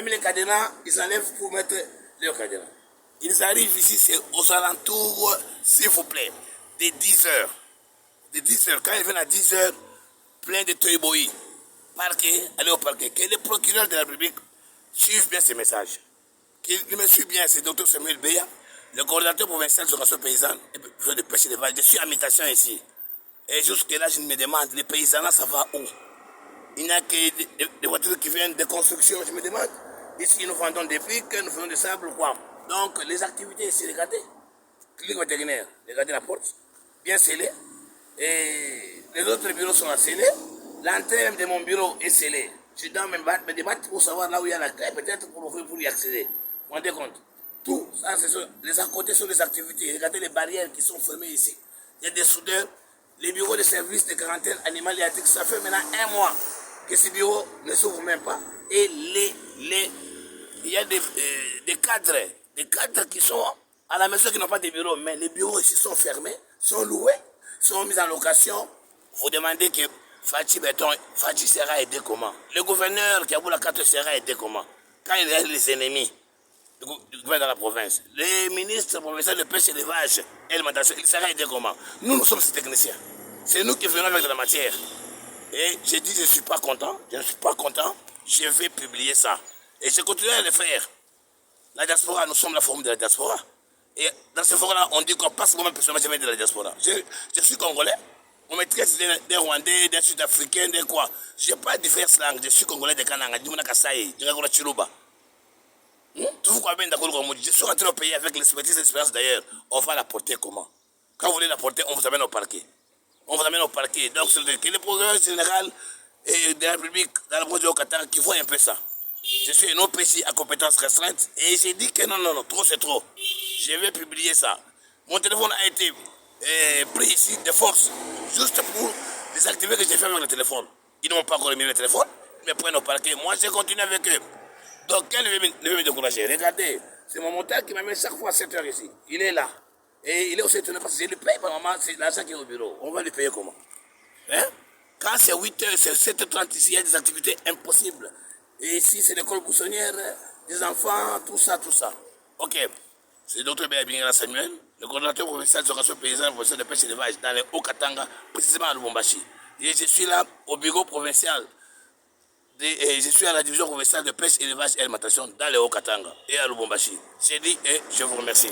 Même les cadenas, ils enlèvent pour mettre leurs cadenas. Ils arrivent ici, c'est aux alentours, s'il vous plaît, de 10 heures. De 10 heures, quand ils viennent à 10 heures, plein de toiboïs, parquet, aller au parquet. Que le procureur de la République suive bien ces messages. Qu'il me suit bien, c'est Dr Samuel Beya, le coordinateur provincial de l'organisation paysanne et de pêche d'élevage. Je suis à mutation ici. Et jusque là, je me demande, les paysans, ça va où? Il n'y a que des voitures qui viennent de construction, je me demande. Ici, nous vendons des briques, nous faisons des sables, quoi. Donc, les activités ici, regardez. Clinique vétérinaire, regardez la porte, bien scellée. Et les autres bureaux sont scellés. L'entrée de mon bureau est scellée. Je dois me débattre pour savoir là où il y a la clé, peut-être pour ouvrir pour y accéder. Vous vous rendez compte? Tout ça, les à côté sont des activités. Regardez les barrières qui sont fermées ici. Il y a des soudeurs. Les bureaux de services de quarantaine animale et attique, ça fait maintenant 1 mois que ces bureaux ne s'ouvrent même pas. Et il y a des cadres qui sont à la maison qui n'ont pas de bureaux, mais les bureaux ici sont fermés, sont loués, sont mis en location. Vous demandez que Fachi sera aidé comment? Le gouverneur qui a voulu la carte sera aidé comment? Quand il y a les ennemis du gouvernement dans la province, les ministres provinciaux de pêche et d'élevage et l'alimentation, il sera aidé comment? Nous sommes ces techniciens. C'est nous qui venons avec de la matière. Et j'ai dit, je ne suis pas content, je vais publier ça. Et je continue à le faire. La diaspora, nous sommes la forum de la diaspora. Et dans ce forum-là, on dit qu'on passe moi-même personnellement, je viens de la diaspora. Je suis congolais, on me traite des Rwandais, des Sud-Africains, des quoi. Je n'ai pas diverses langues, je suis congolais de Kananga, du Kasai, du Chiluba. Je suis rentré au pays avec l'expertise et l'expérience d'ailleurs. On va la porter comment? Quand vous voulez la porter, on vous amène au parquet. On vous amène au parquet. Donc, c'est le procureur général de la République, dans le monde du Qatar, qui voit un peu ça. Je suis un OPJ à compétences restreintes et j'ai dit que non, trop c'est trop. Je vais publier ça. Mon téléphone a été pris ici de force, juste pour les activités que j'ai fait avec le téléphone. Ils n'ont pas encore remis le téléphone, ils me prennent au parquet. Moi, je continue avec eux. Donc, quel veut me décourager? Regardez, c'est mon montagne qui m'amène chaque fois à 7 heures ici. Il est là. Et il est aussi étonné parce que je lui paye par moment, c'est l'argent qui est au bureau. On va lui payer comment? Hein? Quand c'est 8 heures, c'est 7h30 ici, il y a des activités impossibles. Et ici, c'est l'école poussonnière, des enfants, tout ça. Ok. C'est Dr Béabingala Samuel, le coordinateur provincial de l'organisation paysanne provinciale de pêche et d'élevage dans les Haut-Katanga, précisément à Lubumbashi. Et je suis là au bureau provincial. Je suis à la division provinciale de pêche, élevage et alimentation dans les Haut-Katanga et à Lubumbashi. C'est dit et je vous remercie.